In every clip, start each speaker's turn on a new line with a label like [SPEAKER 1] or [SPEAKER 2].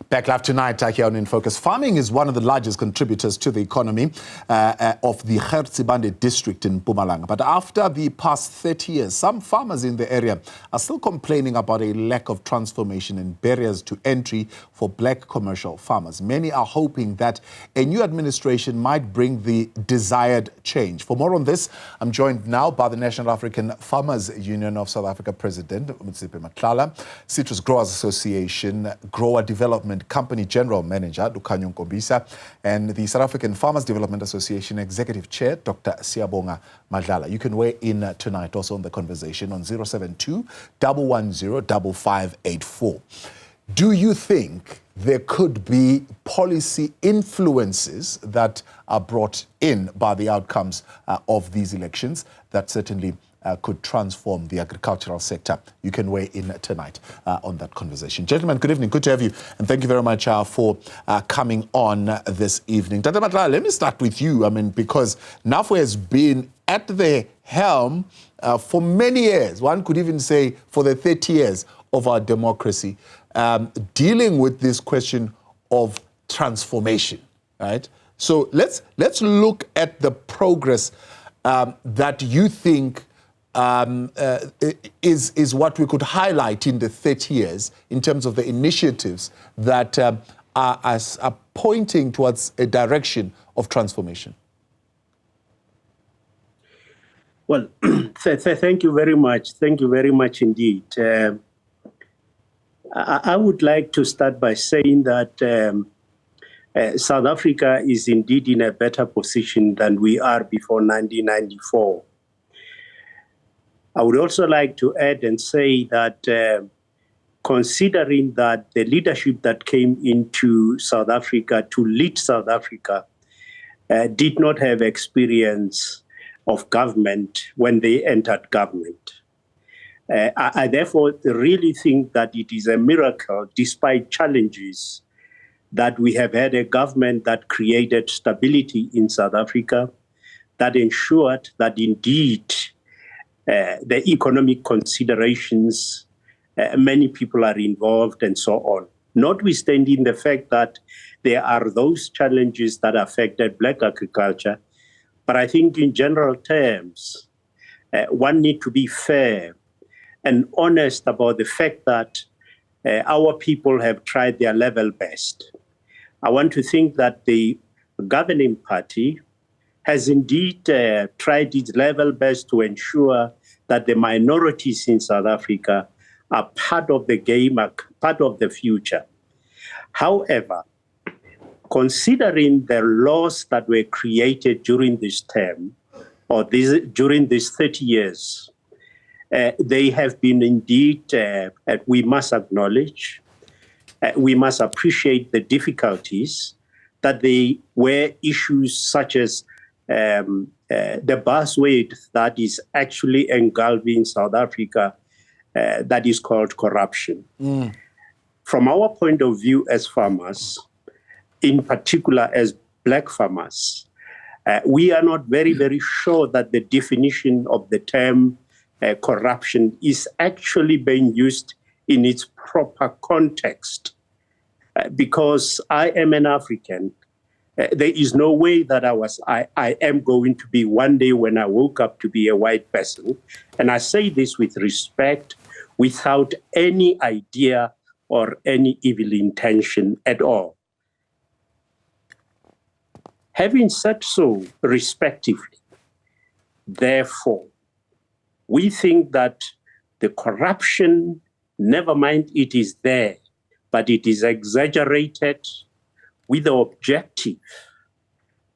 [SPEAKER 1] Back live tonight here on In Focus. Farming is one of the largest contributors to the economy of the Gert Sibande district in Mpumalanga. But after the past 30 years, some farmers in the area are still complaining about a lack of transformation and barriers to entry for black commercial farmers. Many are hoping that a new administration might bring the desired change. For more on this, I'm joined now by the National African Farmers Union of South Africa President, Motsepe Matlala, Citrus Growers Association, Grower Development Company General Manager, Lukhanyo Nkombisa, and the South African Farmers Development Association Executive Chair, Dr Siyabonga Madlala. You can weigh in tonight also on the conversation on 072-110-5584. Do you think there could be policy influences that are brought in by the outcomes of these elections that certainly could transform the agricultural sector? You can weigh in tonight on that conversation. Gentlemen, good evening. Good to have you. And thank you very much for coming on this evening. Dr. Matlala, let me start with you. I mean, because NAFO has been at the helm for many years. One could even say for the 30 years of our democracy, dealing with this question of transformation, right? So let's look at the progress that you think is what we could highlight in the 30 years in terms of the initiatives that are pointing towards a direction of transformation.
[SPEAKER 2] Well, thank you very much. Thank you very much indeed. I would like to start by saying that South Africa is indeed in a better position than we are before 1994. I would also like to add and say that considering that the leadership that came into South Africa to lead South Africa did not have experience of government when they entered government. I therefore really think that it is a miracle, despite challenges, that we have had a government that created stability in South Africa, that ensured that indeed the economic considerations, many people are involved and so on. Notwithstanding the fact that there are those challenges that affected black agriculture, but I think in general terms, one need to be fair and honest about the fact that our people have tried their level best. I want to think that the governing party has indeed tried its level best to ensure that the minorities in South Africa are part of the game, are part of the future. However, considering the laws that were created during this term, or during these 30 years, they have been indeed, we must acknowledge, we must appreciate the difficulties, that they were issues such as the buzzword that is actually engulfing South Africa, that is called corruption. From our point of view as farmers, in particular as black farmers, we are not very, very sure that the definition of the term corruption is actually being used in its proper context. Because I am an African, there is no way that I am going to be one day when I woke up to be a white person. And I say this with respect, without any idea or any evil intention at all. Having said so, respectively, therefore, we think that the corruption, never mind it is there, but it is exaggerated with the objective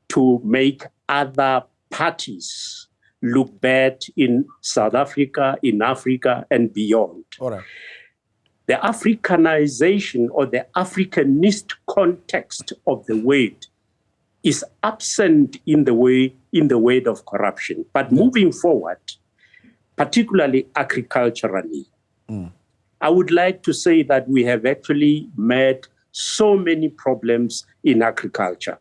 [SPEAKER 2] to make other parties look bad in South Africa, in Africa, and beyond. All right. The Africanization or the Africanist context of the word is absent in the word of corruption. But moving forward, particularly agriculturally, I would like to say that we have actually met so many problems in agriculture.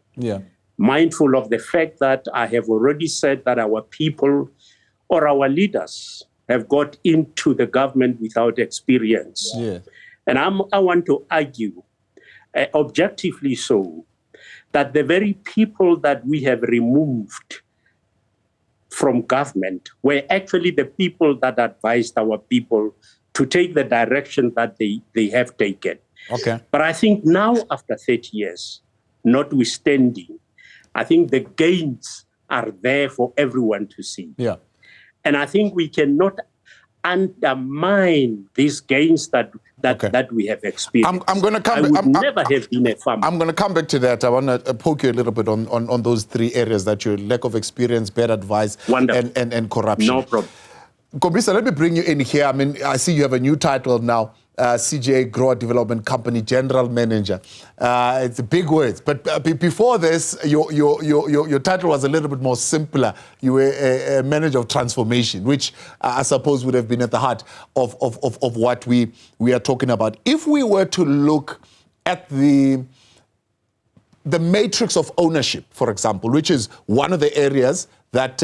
[SPEAKER 2] Mindful of the fact that I have already said that our people or our leaders have got into the government without experience. And I want to argue objectively so, that the very people that we have removed from government were actually the people that advised our people to take the direction that they have taken.
[SPEAKER 1] Okay.
[SPEAKER 2] But I think now, after 30 years, notwithstanding, I think the gains are there for everyone to see.
[SPEAKER 1] Yeah.
[SPEAKER 2] And I think we cannot undermine these gains that we have experienced.
[SPEAKER 1] I'm going to come.
[SPEAKER 2] I would never have been a farmer.
[SPEAKER 1] I'm going to come back to that. I want to poke you a little bit on those three areas that your lack of experience, bad advice, and corruption.
[SPEAKER 2] No problem.
[SPEAKER 1] Nkombisa, let me bring you in here. I mean, I see you have a new title now, CJ Grower Development Company General Manager. It's a big words, but before this, your title was a little bit more simpler. You were a manager of transformation, which I suppose would have been at the heart of what we are talking about. If we were to look at the matrix of ownership, for example, which is one of the areas that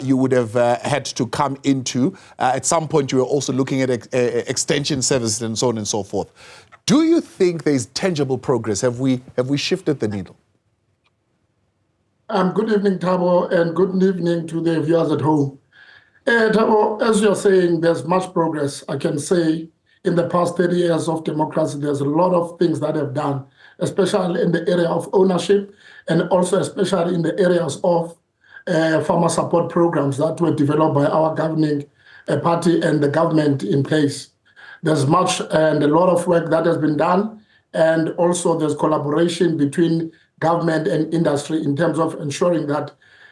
[SPEAKER 1] you would have had to come into. At some point, you were also looking at extension services and so on and so forth. Do you think there's tangible progress? Have we shifted the needle?
[SPEAKER 3] Good evening, Thabo, and good evening to the viewers at home. Thabo, as you're saying, there's much progress. I can say in the past 30 years of democracy, there's a lot of things that have done, especially in the area of ownership and also especially in the areas of farmer support programs that were developed by our governing party and the government in place. There's much and a lot of work that has been done, and also there's collaboration between government and industry in terms of ensuring that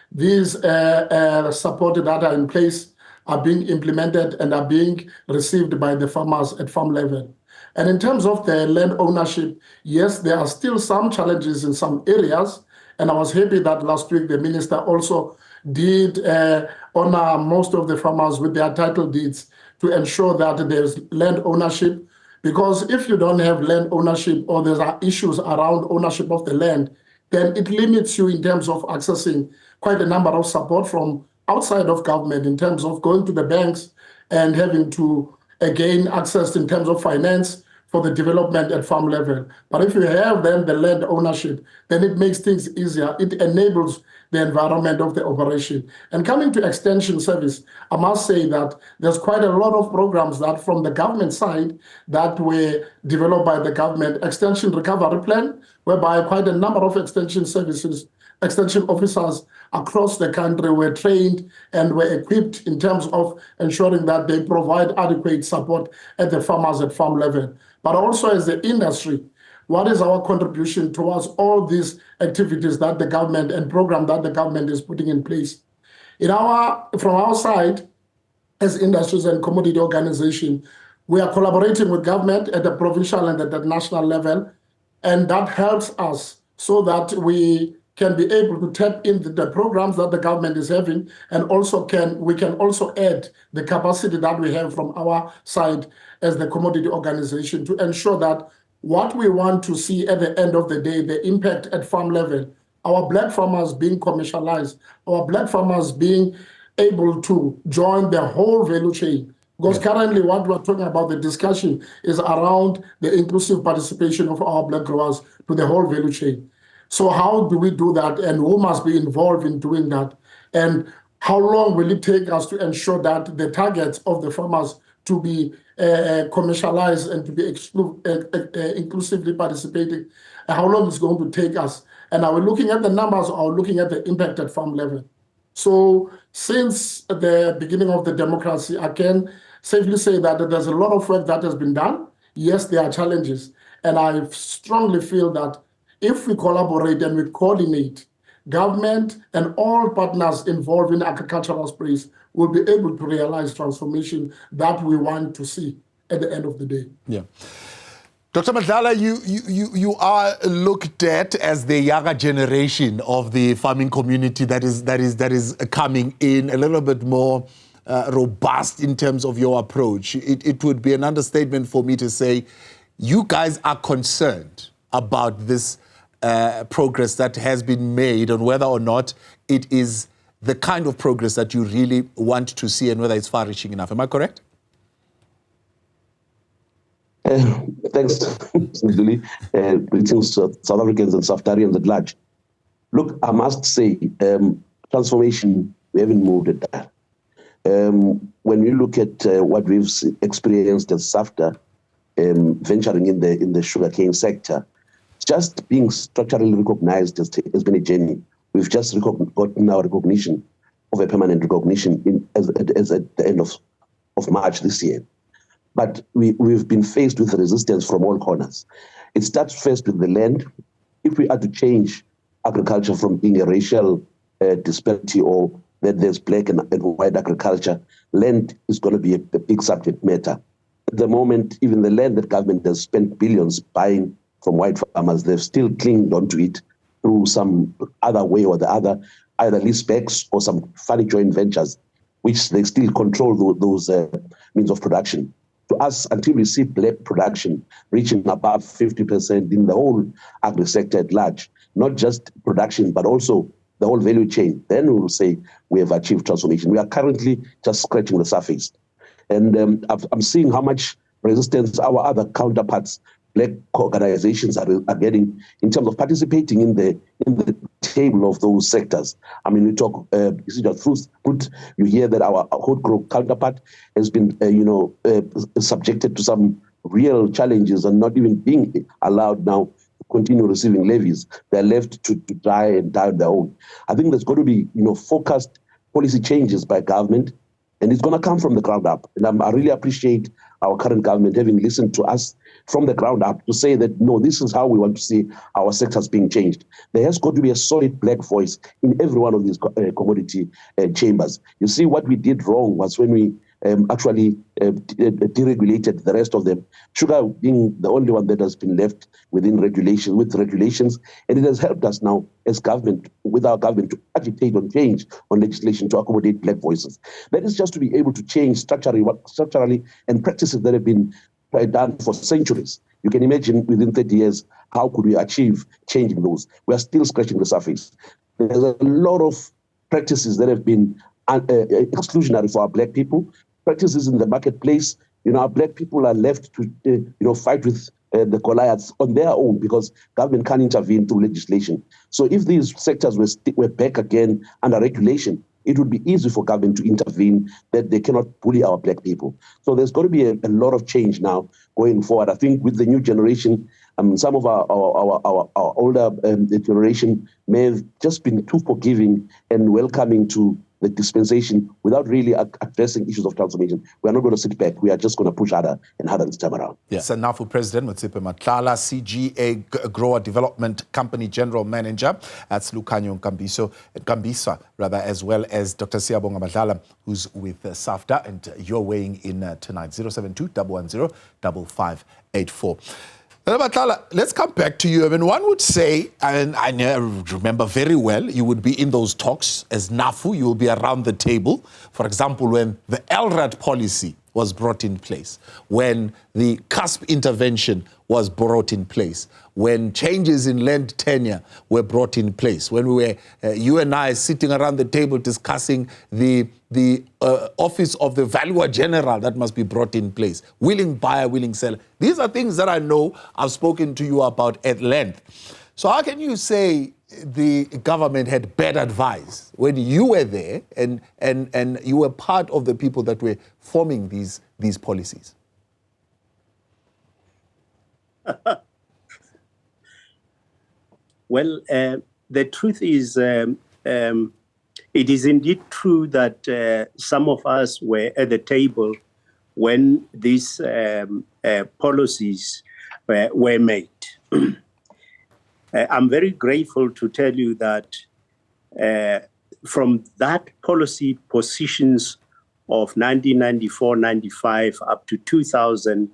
[SPEAKER 3] these support that are in place are being implemented and are being received by the farmers at farm level. And in terms of the land ownership, yes, there are still some challenges in some areas. And I was happy that last week the minister also did honor most of the farmers with their title deeds to ensure that there's land ownership. Because if you don't have land ownership or there are issues around ownership of the land, then it limits you in terms of accessing quite a number of support from outside of government in terms of going to the banks and having to gain access in terms of finance for the development at farm level. But if you have then the land ownership, then it makes things easier. It enables the environment of the operation. And coming to extension service, I must say that there's quite a lot of programs that from the government side that were developed by the government. Extension recovery plan, whereby quite a number of extension services, extension officers across the country were trained and were equipped in terms of ensuring that they provide adequate support at the farmers at farm level. But also as the industry, what is our contribution towards all these activities that the government and program that the government is putting in place? From our side, as industries and commodity organization, we are collaborating with government at the provincial and at the national level, and that helps us so that we can be able to tap into the programs that the government is having, and also we can also add the capacity that we have from our side as the commodity organization to ensure that what we want to see at the end of the day, the impact at farm level, our black farmers being commercialized, our black farmers being able to join the whole value chain. Because currently what we're talking about, the discussion is around the inclusive participation of our black growers to the whole value chain. So how do we do that, and who must be involved in doing that? And how long will it take us to ensure that the targets of the farmers to be commercialized and to be inclusively participating, how long it's going to take us? And are we looking at the numbers or are we looking at the impact at farm level? So since the beginning of the democracy, I can safely say that there's a lot of work that has been done. Yes, there are challenges. And I strongly feel that if we collaborate and we coordinate, government and all partners involved in agricultural space will be able to realize transformation that we want to see at the end of the day.
[SPEAKER 1] Yeah. Dr. Madlala, you are looked at as the younger generation of the farming community that is coming in a little bit more robust in terms of your approach. It would be an understatement for me to say you guys are concerned about this progress that has been made, on whether or not it is the kind of progress that you really want to see and whether it's far-reaching enough. Am I correct?
[SPEAKER 4] Thanks, Julie. Greetings to South Africans and South Africans at large. Look, I must say, transformation, we haven't moved at that. When we look at what we've experienced as SAFTA, venturing in the sugarcane sector, just being structurally recognized has been a journey. We've just gotten our recognition of a permanent recognition as at the end of March this year. But we've been faced with resistance from all corners. It starts first with the land. If we are to change agriculture from being a racial disparity or that there's black and white agriculture, land is going to be a big subject matter. At the moment, even the land that government has spent billions buying from white farmers, they've still clinged onto it through some other way or the other, either leasebacks or some funny joint ventures, which they still control those means of production. To us, until we see black production reaching above 50% in the whole agri sector at large, not just production, but also the whole value chain, then we will say we have achieved transformation. We are currently just scratching the surface. And I'm seeing how much resistance our other counterparts, black organizations are getting in terms of participating in the table of those sectors. I mean, we talk, fruit, you hear that our hot group counterpart has been, subjected to some real challenges and not even being allowed now to continue receiving levies. They're left to die and die on their own. I think there's got to be, focused policy changes by government, and it's going to come from the ground up. And I really appreciate our current government having listened to us from the ground up to say that, no, this is how we want to see our sectors being changed. There has got to be a solid black voice in every one of these commodity chambers. You see, what we did wrong was when we actually deregulated the rest of them, sugar being the only one that has been left with regulations, and it has helped us now as government, with our government, to agitate on change on legislation to accommodate black voices. That is just to be able to change structurally and practices that have been done for centuries. You can imagine within 30 years, how could we achieve changing those? We are still scratching the surface. There's a lot of practices that have been exclusionary for our black people, practices in the marketplace. Our black people are left to fight with the Goliaths on their own because government can't intervene through legislation. So if these sectors were back again under regulation, it would be easy for government to intervene, that they cannot bully our black people. So there's got to be a lot of change now going forward. I think with the new generation, some of our older generation may have just been too forgiving and welcoming to the dispensation without really addressing issues of transformation. We are not going to sit back. We are just going to push harder and harder this time around.
[SPEAKER 1] Yeah. SANAFU President Motsepe Matlala, CGA Grower Development Company General Manager, that's Lukhanyo Nkombisa, as well as Dr Siyabonga Madlala, who's with SAFTA, and you're weighing in tonight. 072-110-5584. Matlala, let's come back to you. I mean, one would say, and I remember very well, you would be in those talks as NAFU, you will be around the table. For example, when the LRAD policy was brought in place, when the CASP intervention was brought in place, when changes in land tenure were brought in place, when we were, you and I, sitting around the table discussing the office of the Valuer General that must be brought in place, willing buyer, willing seller. These are things that I know I've spoken to you about at length. So how can you say the government had bad advice when you were there and you were part of the people that were forming these policies?
[SPEAKER 2] Well, the truth is, it is indeed true that some of us were at the table when these policies were made. I'm very grateful to tell you that from that policy positions of 1994-95 up to 2000,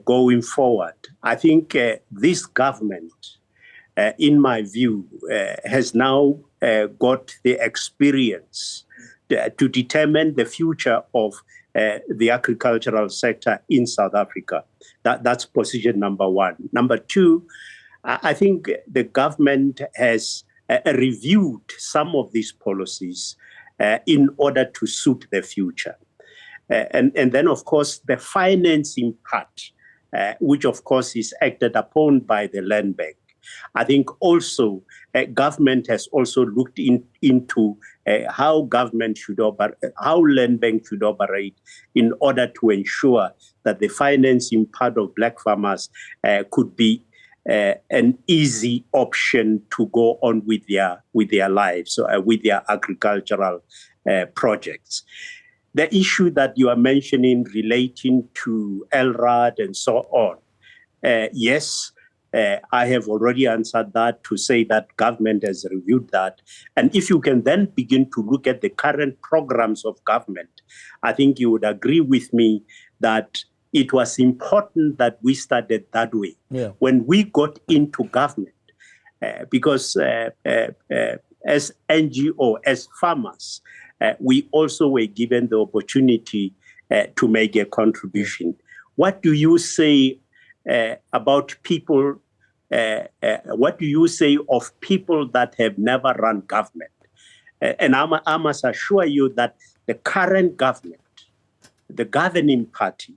[SPEAKER 2] going forward, I think this government, in my view, has now got the experience to determine the future of the agricultural sector in South Africa. That's position number one. Number two, I think the government has reviewed some of these policies in order to suit the future. And then, of course, the financing part, which, of course, is acted upon by the Land Bank. I think also government has also looked into how government should operate, how Land Bank should operate in order to ensure that the financing part of black farmers could be an easy option to go on with their lives, with their agricultural projects. The issue that you are mentioning relating to LRAD and so on, yes, I have already answered that to say that government has reviewed that. And if you can then begin to look at the current programs of government, I think you would agree with me that it was important that we started that way.
[SPEAKER 1] Yeah.
[SPEAKER 2] When we got into government, because as NGO, as farmers, we also were given the opportunity to make a contribution. What do you say about people? What do you say of people that have never run government? And I must assure you that the current government, the governing party,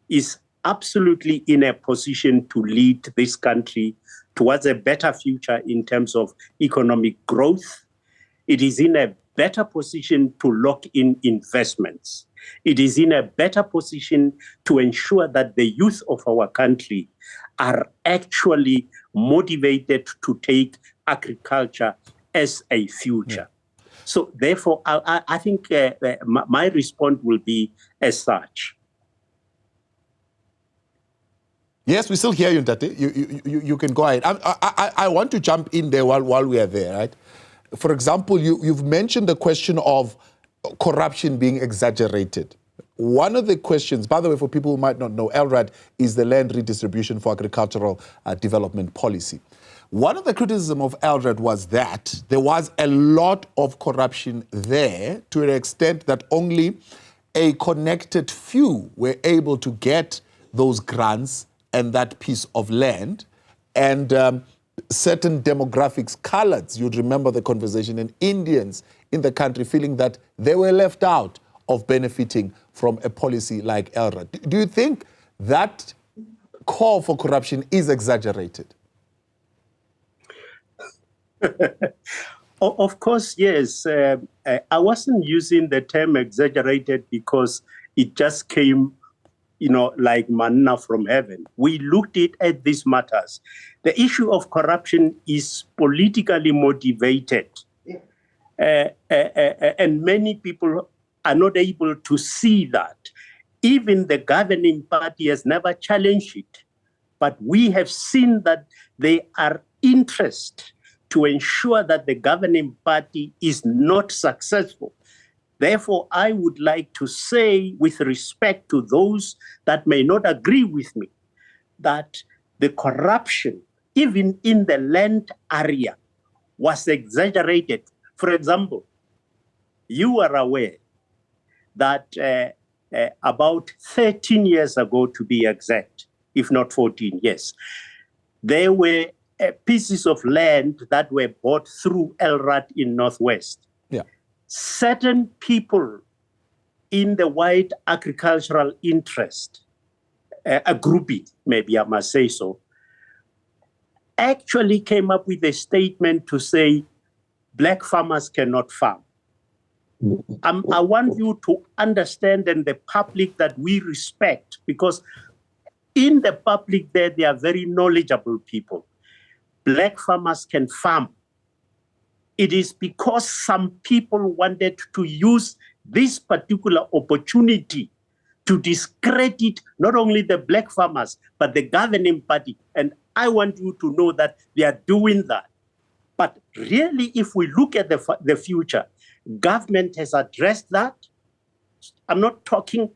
[SPEAKER 2] is absolutely in a position to lead this country towards a better future in terms of economic growth. It is in a better position to lock in investments. It is in a better position to ensure that the youth of our country are actually motivated to take agriculture as a future. Yeah. So therefore, I think my response will be as such.
[SPEAKER 1] Yes, we still hear you, Ntate. You can go ahead. I want to jump in there while we are there, right? For example, you've mentioned the question of corruption being exaggerated. One of the questions, by the way, for people who might not know, LRAD is the Land Redistribution for Agricultural Development Policy. One of the criticism of LRAD was that there was a lot of corruption there to an extent that only a connected few were able to get those grants and that piece of land, and certain demographics, coloreds, you'd remember the conversation, and Indians in the country feeling that they were left out of benefiting from a policy like LRAD. Do you think that call for corruption is exaggerated?
[SPEAKER 2] Of course, yes. I wasn't using the term exaggerated because it just came like manna from heaven. We looked at these matters. The issue of corruption is politically motivated. And many people are not able to see that. Even the governing party has never challenged it. But we have seen that they are interested to ensure that the governing party is not successful. Therefore, I would like to say, with respect to those that may not agree with me, that the corruption, even in the land area, was exaggerated. For example, you are aware that about 13 years ago, to be exact, if not 14 years, there were pieces of land that were bought through LRAD in Northwest.
[SPEAKER 1] Yeah.
[SPEAKER 2] Certain people in the white agricultural interest, a groupie, maybe I must say so, actually came up with a statement to say black farmers cannot farm. I want you to understand, and the public, that we respect, because in the public there are very knowledgeable people. Black farmers can farm. It is because some people wanted to use this particular opportunity to discredit not only the black farmers, but the governing party. And I want you to know that they are doing that. But really, if we look at the future, government has addressed that. I'm not talking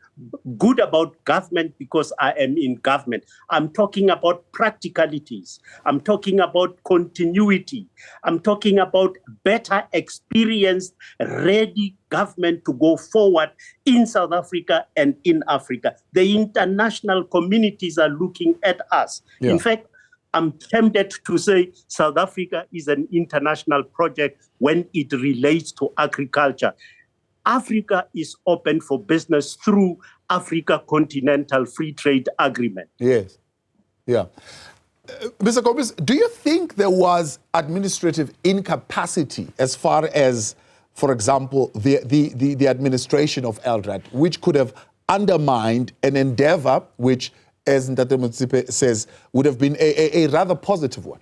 [SPEAKER 2] good about government because I am in government. I'm talking about practicalities. I'm talking about continuity. I'm talking about better experienced, ready government to go forward in South Africa and in Africa. The international communities are looking at us. Yeah. In fact, I'm tempted to say South Africa is an international project when it relates to agriculture. Africa is open for business through Africa Continental Free Trade Agreement.
[SPEAKER 1] Yes. Yeah. Mr. Nkombisa, do you think there was administrative incapacity as far as, for example, the administration of LRAD, which could have undermined an endeavor which, as Dr. Motsepe says, would have been a rather positive one?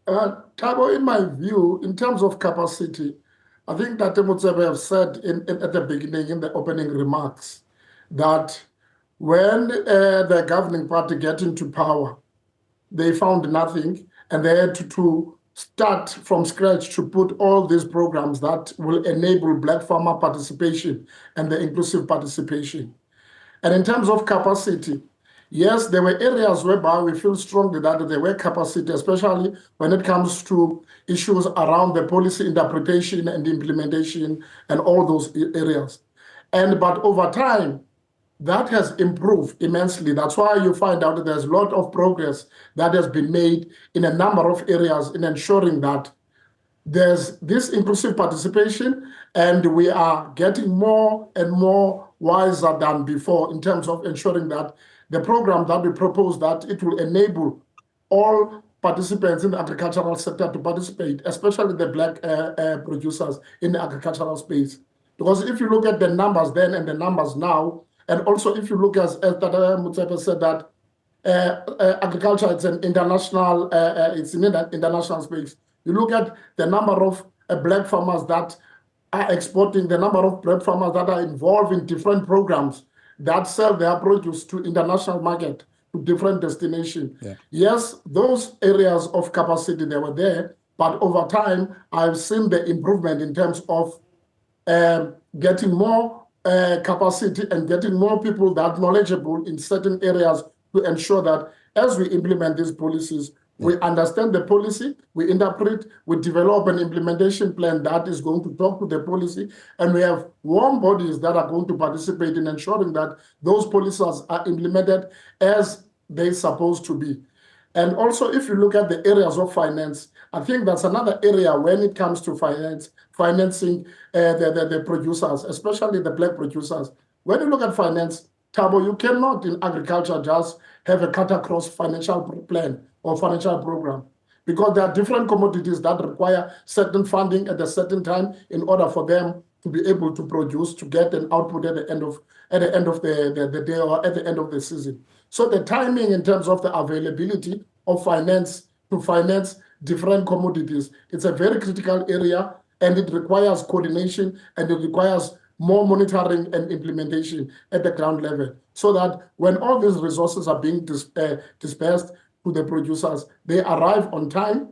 [SPEAKER 3] Thabo, in my view, in terms of capacity, I think that Motsepe have said at the beginning, in the opening remarks, that when the governing party get into power, they found nothing, and they had to start from scratch to put all these programs that will enable Black farmer participation and the inclusive participation. And in terms of capacity, yes, there were areas whereby we feel strongly that there were capacity, especially when it comes to issues around the policy interpretation and implementation and all those areas. But over time, that has improved immensely. That's why you find out that there's a lot of progress that has been made in a number of areas in ensuring that there's this inclusive participation, and we are getting more and more wiser than before in terms of ensuring that the program that we propose, that it will enable all participants in the agricultural sector to participate, especially the Black producers in the agricultural space. Because if you look at the numbers then and the numbers now, and also if you look as Dr. Motsepe said that agriculture is an international, it's in an international space. You look at the number of Black farmers that are exporting, the number of Black farmers that are involved in different programs that sell their produce to international market, to different destinations. Yeah. Yes, those areas of capacity, they were there, but over time, I've seen the improvement in terms of getting more capacity and getting more people that are knowledgeable in certain areas to ensure that as we implement these policies, we understand the policy, we interpret, we develop an implementation plan that is going to talk to the policy, and we have warm bodies that are going to participate in ensuring that those policies are implemented as they're supposed to be. And also, if you look at the areas of finance, I think that's another area when it comes to financing the producers, especially the Black producers. When you look at finance, Thabo, you cannot in agriculture just have a cut-across financial plan or financial program, because there are different commodities that require certain funding at a certain time in order for them to be able to produce, to get an output at the end of the day or at the end of the season. So the timing in terms of the availability of finance to finance different commodities, it's a very critical area, and it requires coordination, and it requires more monitoring and implementation at the ground level, so that when all these resources are being dispersed to the producers, they arrive on time,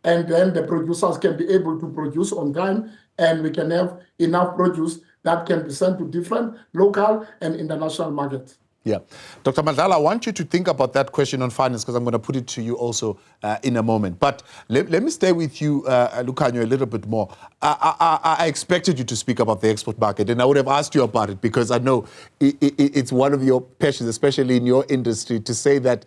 [SPEAKER 3] and then the producers can be able to produce on time, and we can have enough produce that can be sent to different local and international markets.
[SPEAKER 1] Yeah. Dr. Madlala, I want you to think about that question on finance, because I'm going to put it to you also in a moment. But let me stay with you, Lukhanyo, a little bit more. I expected you to speak about the export market, and I would have asked you about it, because I know it's one of your passions, especially in your industry, to say that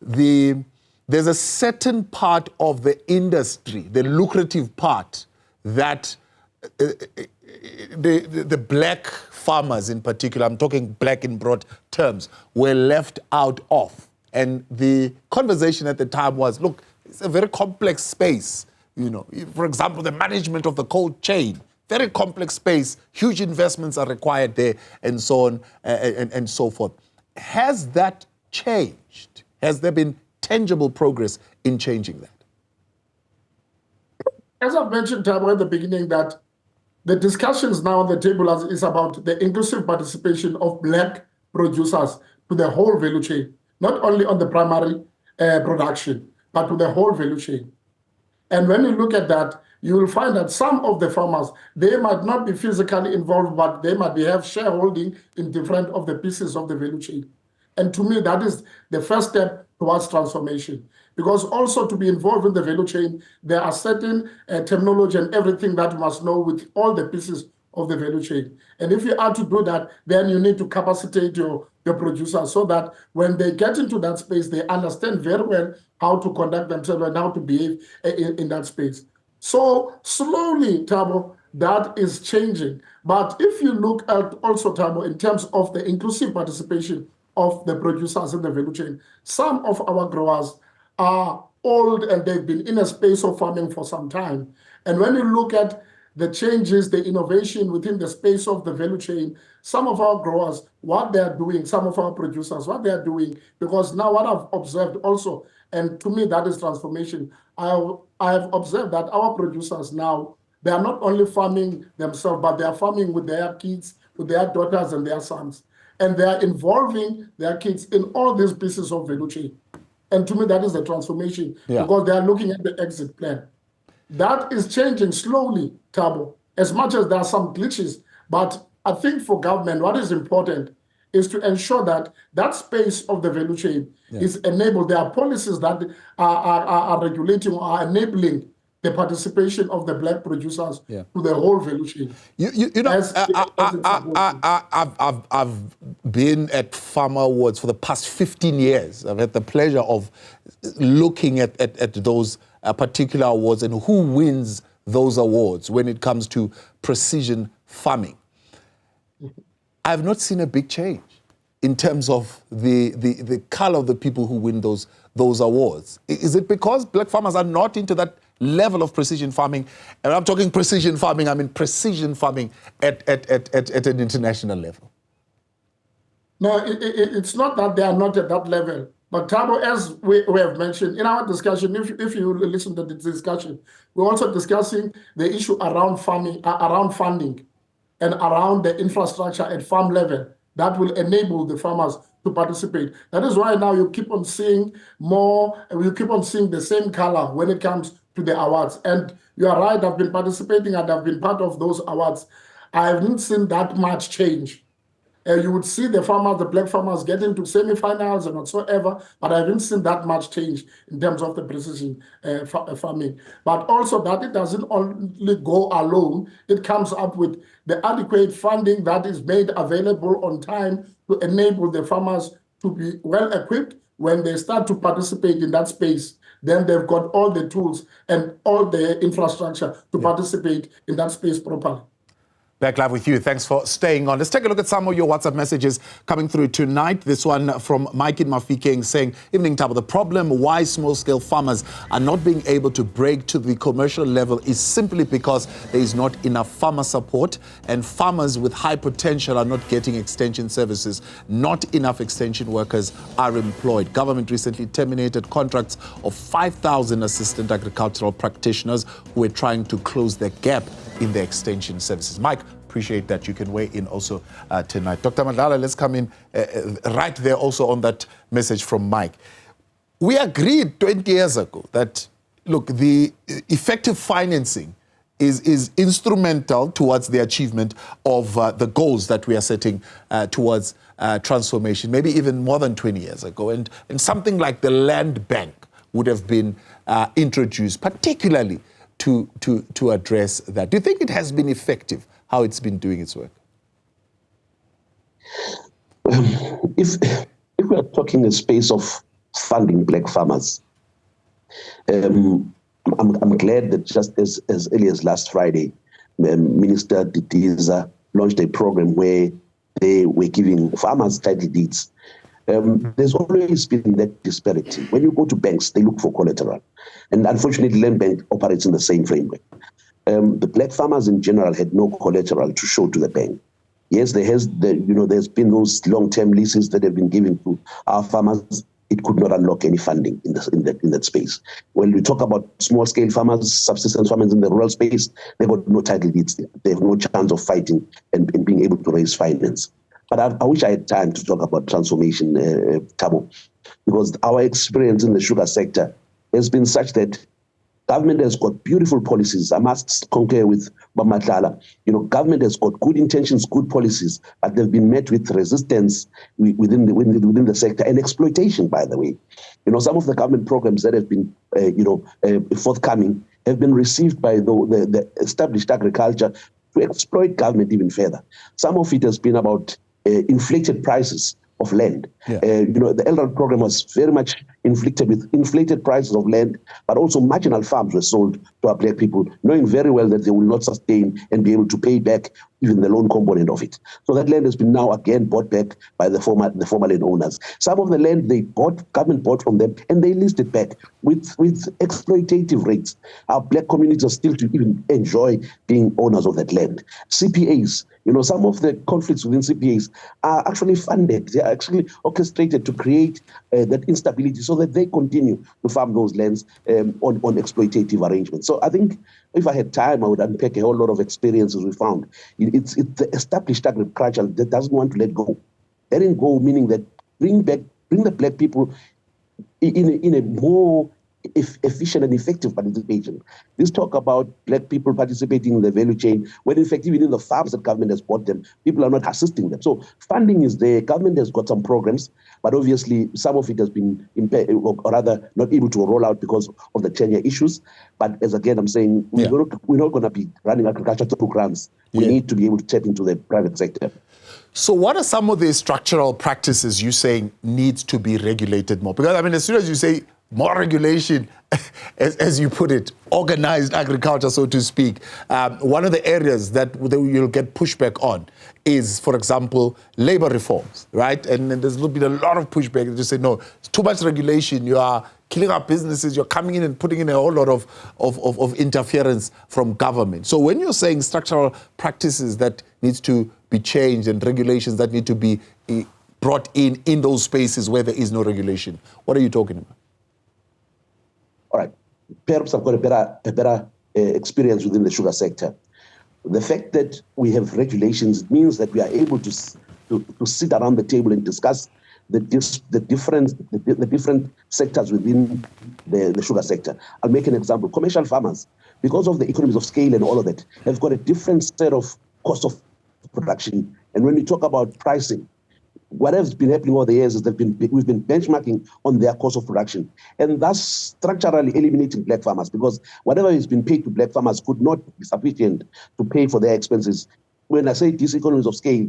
[SPEAKER 1] there's a certain part of the industry, the lucrative part, that the Black farmers in particular, I'm talking Black in broad terms, were left out of. And the conversation at the time was, look, it's a very complex space. You know, for example, the management of the cold chain, very complex space, huge investments are required there, and so on and so forth. Has that changed? Has there been tangible progress in changing that?
[SPEAKER 3] As I've mentioned, Thabo, at the beginning, that the discussions now on the table is about the inclusive participation of Black producers to the whole value chain, not only on the primary production, but to the whole value chain. And when you look at that, you will find that some of the farmers, they might not be physically involved, but they might have shareholding in different of the pieces of the value chain. And to me, that is the first step towards transformation. Because also to be involved in the value chain, there are certain terminology and everything that you must know with all the pieces of the value chain. And if you are to do that, then you need to capacitate your producers so that when they get into that space, they understand very well how to conduct themselves and how to behave in that space. So slowly, Thabo, that is changing. But if you look at also, Thabo, in terms of the inclusive participation of the producers in the value chain, some of our growers are old and they've been in a space of farming for some time. And when you look at the changes, the innovation within the space of the value chain, some of our growers, what they are doing, some of our producers, what they are doing, because now what I've observed also, and to me that is transformation, I have observed that our producers now, they are not only farming themselves, but they are farming with their kids, with their daughters and their sons. And they are involving their kids in all these pieces of value chain. And to me, that is the transformation, because they are looking at the exit plan. That is changing slowly, Thabo, as much as there are some glitches. But I think for government, what is important is to ensure that that space of the value chain is enabled. There are policies that are regulating or are enabling the participation of the black producers to the whole value chain.
[SPEAKER 1] You know, I've been at Farmer Awards for the past 15 years. I've had the pleasure of looking at those particular awards and who wins those awards when it comes to precision farming. I've not seen a big change in terms of the color of the people who win those awards. Is it because black farmers are not into that level of precision farming? And I'm talking precision farming, I mean precision farming at an international level.
[SPEAKER 3] No, it's not that they are not at that level. But Thabo, as we have mentioned in our discussion, if you listen to the discussion, we're also discussing the issue around farming, around funding, and around the infrastructure at farm level that will enable the farmers to participate. That is why now you keep on seeing more, you keep on seeing the same color when it comes to the awards. And you are right, I've been participating and I've been part of those awards. I haven't seen that much change. You would see the farmers, the black farmers, get into semifinals and whatsoever, but I haven't seen that much change in terms of the precision farming. But also that it doesn't only go alone, it comes up with the adequate funding that is made available on time to enable the farmers to be well equipped when they start to participate in that space. Then they've got all the tools and all the infrastructure to participate in that space properly.
[SPEAKER 1] Back live with you. Thanks for staying on. Let's take a look at some of your WhatsApp messages coming through tonight. This one from Mike in Mafikeng saying, evening, Thabo. The problem why small-scale farmers are not being able to break to the commercial level is simply because there is not enough farmer support and farmers with high potential are not getting extension services. Not enough extension workers are employed. Government recently terminated contracts of 5,000 assistant agricultural practitioners who were trying to close the gap in the extension services. Mike, appreciate that. You can weigh in also tonight. Dr. Madlala, let's come in right there also on that message from Mike. We agreed 20 years ago that, look, the effective financing is instrumental towards the achievement of the goals that we are setting towards transformation, maybe even more than 20 years ago. And something like the land bank would have been introduced, particularly to address that. Do you think it has been effective, how it's been doing its work?
[SPEAKER 4] If we are talking a space of funding black farmers, I'm glad that just as early as last Friday, Minister Didiza launched a program where they were giving farmers title deeds. There's always been that disparity. When you go to banks, they look for collateral. And unfortunately, Land Bank operates in the same framework. The black farmers in general had no collateral to show to the bank. Yes, there's been those long-term leases that have been given to our farmers. It could not unlock any funding in that space. When we talk about small-scale farmers, subsistence farmers in the rural space, they've got no title deeds. They have no chance of fighting and being able to raise finance. But I wish I had time to talk about transformation, Thabo, because our experience in the sugar sector has been such that government has got beautiful policies. I must concur with Madlala. Government has got good intentions, good policies, but they've been met with resistance within the sector and exploitation, by the way. Some of the government programs that have been, forthcoming have been received by the established agriculture to exploit government even further. Some of it has been about inflated prices of land.
[SPEAKER 1] Yeah.
[SPEAKER 4] The LRAD program was very much inflicted with inflated prices of land, but also marginal farms were sold to our black people, knowing very well that they will not sustain and be able to pay back even the loan component of it. So that land has been now again bought back by the former landowners. Some of the land government bought from them, and they leased it back with exploitative rates. Our black communities are still to even enjoy being owners of that land. CPAs, some of the conflicts within CPAs are actually funded. They are actually orchestrated to create that instability so that they continue to farm those lands on exploitative arrangements. So I think if I had time, I would unpack a whole lot of experiences we found. It's the established agriculture that doesn't want to let go. Letting go meaning that bring the black people in a more efficient and effective participation. This talk about black people participating in the value chain, when in fact, even in the farms that government has bought them, people are not assisting them. So funding is there. Government has got some programs, but obviously some of it has been impaired, or rather not able to roll out because of the tenure issues. But as again, I'm saying, we're not going to be running agriculture through grants. We need to be able to tap into the private sector.
[SPEAKER 1] So what are some of the structural practices you saying needs to be regulated more? Because, I mean, as soon as you say more regulation, as you put it, organized agriculture, so to speak, one of the areas that you'll get pushback on is, for example, labor reforms, right? And there's been a lot of pushback. They just say, no, it's too much regulation. You are killing our businesses. You're coming in and putting in a whole lot of interference from government. So when you're saying structural practices that needs to be changed and regulations that need to be brought in those spaces where there is no regulation, what are you talking about?
[SPEAKER 4] All right. Perhaps I've got a better experience within the sugar sector. The fact that we have regulations means that we are able to sit around the table and discuss the different sectors within the sugar sector. I'll make an example. Commercial farmers, because of the economies of scale and all of that, have got a different set of cost of production. And when we talk about pricing, what has been happening over the years is that we've been benchmarking on their cost of production, and thus structurally eliminating black farmers, because whatever has been paid to black farmers could not be sufficient to pay for their expenses. When I say diseconomies of scale,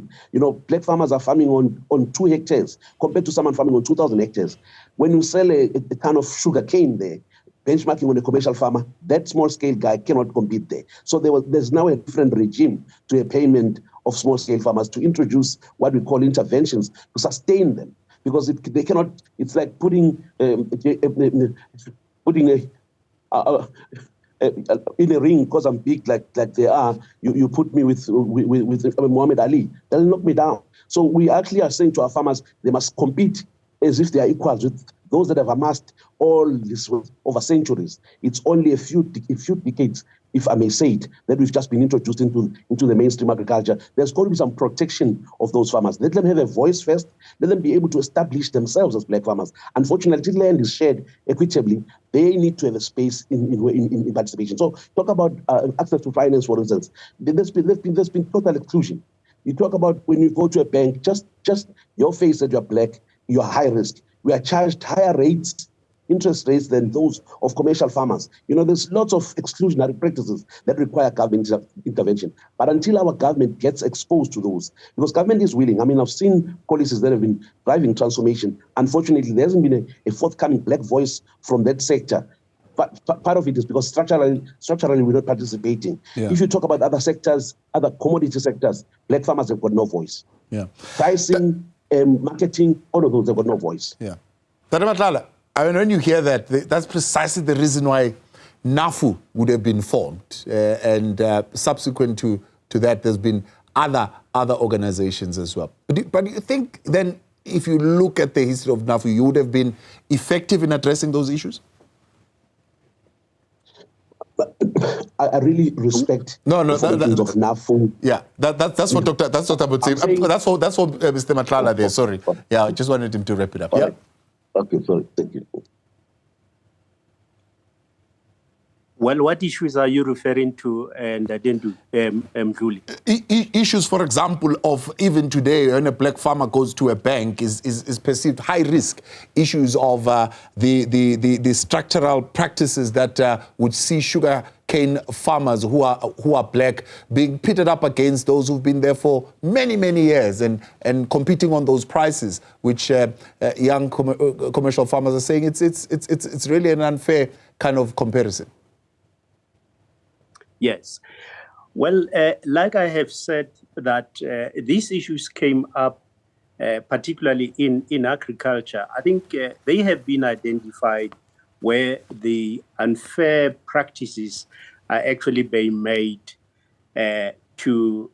[SPEAKER 4] black farmers are farming on 2 hectares compared to someone farming on 2,000 hectares. When you sell a ton of sugar cane there, benchmarking on a commercial farmer, that small-scale guy cannot compete there. So there's now a different regime to a payment of small-scale farmers to introduce what we call interventions to sustain them, because they cannot. It's like putting in a ring because I'm big like they are. You put me with Muhammad Ali, they'll knock me down. So we actually are saying to our farmers, they must compete as if they are equals with those that have amassed all this over centuries. It's only a few decades, if I may say it, that we've just been introduced into the mainstream agriculture. There's going to be some protection of those farmers. Let them have a voice first. Let them be able to establish themselves as black farmers. Unfortunately, land is shared equitably. They need to have a space in participation. So talk about access to finance, for instance. There's been total exclusion. You talk about when you go to a bank, just your face that you're black, you're high risk. We are charged higher rates, interest rates than those of commercial farmers. There's lots of exclusionary practices that require government intervention. But until our government gets exposed to those, because government is willing. I mean, I've seen policies that have been driving transformation. Unfortunately, there hasn't been a forthcoming black voice from that sector. But part of it is because structurally we're not participating. Yeah. If you talk about other sectors, other commodity sectors, black farmers have got no voice. Yeah. Pricing, marketing, all of those have got no voice.
[SPEAKER 1] Yeah. Dr. Matlala, I mean, when you hear that, that's precisely the reason why NAFU would have been formed. And subsequent to that, there's been other organizations as well. But you think then, if you look at the history of NAFU, you would have been effective in addressing those issues?
[SPEAKER 4] I really respect the foundations of NAFU.
[SPEAKER 1] Yeah, that's what Dr. Motsepe. That's for Mr. Matlala there. Sorry. Yeah, I just wanted him to wrap it up. Yeah.
[SPEAKER 4] Right. Okay, sorry. Thank you.
[SPEAKER 2] Well, what issues are you referring to, and Julie?
[SPEAKER 1] Issues, for example, of even today, when a black farmer goes to a bank, is perceived high risk. Issues of the structural practices that would see sugar sugarcane farmers who are black being pitted up against those who've been there for many, many years and competing on those prices, which young commercial farmers are saying it's really an unfair kind of comparison.
[SPEAKER 2] Yes. Well, like I have said, that these issues came up particularly in agriculture. I think they have been identified where the unfair practices are actually being made to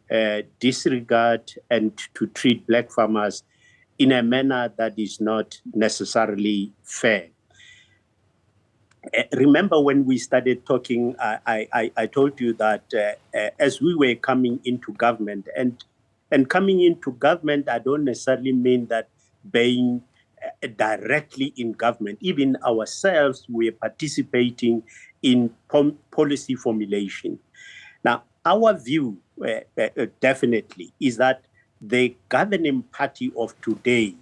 [SPEAKER 2] disregard and to treat black farmers in a manner that is not necessarily fair. Remember when we started talking, I told you that as we were coming into government, and coming into government, I don't necessarily mean that being directly in government. Even ourselves, we're participating in policy formulation. Now, our view definitely is that the governing party of today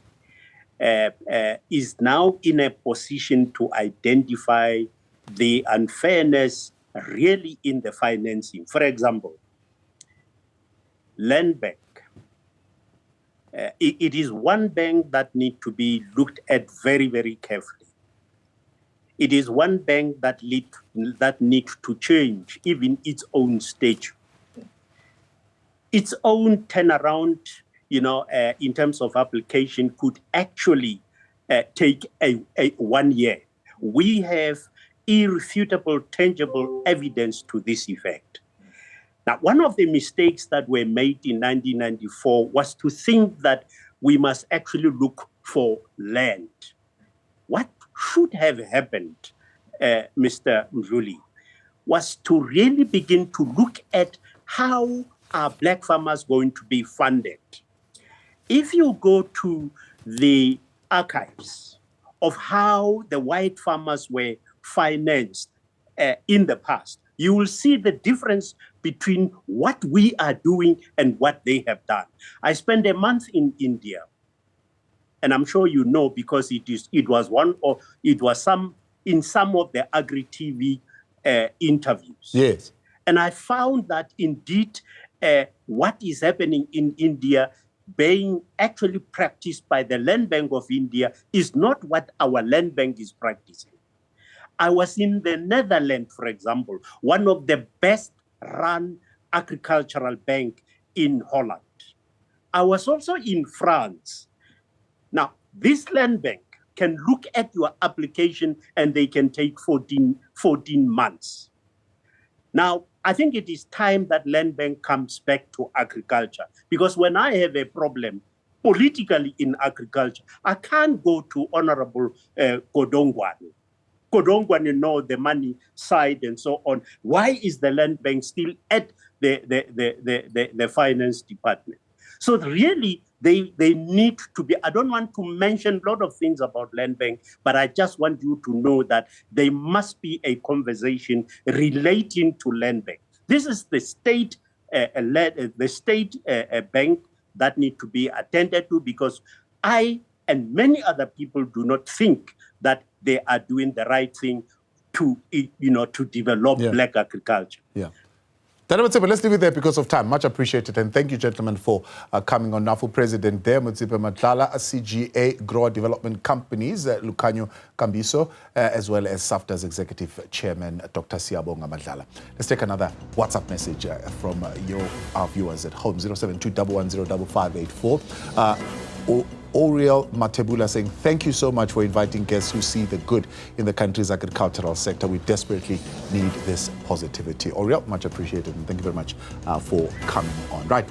[SPEAKER 2] is now in a position to identify the unfairness really in the financing. For example, Land Bank. It is one bank that needs to be looked at very, very carefully. It is one bank that needs to change even its own statute. Its own turnaround, in terms of application could actually take a 1 year. We have irrefutable, tangible evidence to this effect. Now, one of the mistakes that were made in 1994 was to think that we must actually look for land. What should have happened, Mr. Mvuli, was to really begin to look at how are black farmers going to be funded. If you go to the archives of how the white farmers were financed in the past, you will see the difference between what we are doing and what they have done. I spent a month in India, and I'm sure you know because it was in some of the Agri-TV interviews.
[SPEAKER 1] Yes.
[SPEAKER 2] And I found that indeed what is happening in India being actually practiced by the Land Bank of India is not what our Land Bank is practicing. I was in the Netherlands, for example, one of the best run agricultural bank in Holland. I was also in France. Now, this Land Bank can look at your application and they can take 14 months. Now, I think it is time that Land Bank comes back to agriculture, because when I have a problem politically in agriculture, I can't go to Honorable Kodongwane. Kodongwane know the money side and so on. Why is the Land Bank still at the finance department? So really, they need to be, I don't want to mention a lot of things about Land Bank, but I just want you to know that there must be a conversation relating to Land Bank. This is the state bank that need to be attended to, because I and many other people do not think that they are doing the right thing to develop black agriculture.
[SPEAKER 1] Yeah. Motsepe, let's leave it there because of time. Much appreciated. And thank you, gentlemen, for coming on. NAFU President there, Motsepe Madlala, CGA Grower Development Companies, Lukhanyo Nkombisa, as well as SAFTA's Executive Chairman, Dr Siyabonga Madlala. Let's take another WhatsApp message from our viewers at home, 072110554. Oriel Matebula saying, thank you so much for inviting guests who see the good in the country's agricultural sector. We desperately need this positivity. Oriel, much appreciated, and thank you very much for coming on. Right.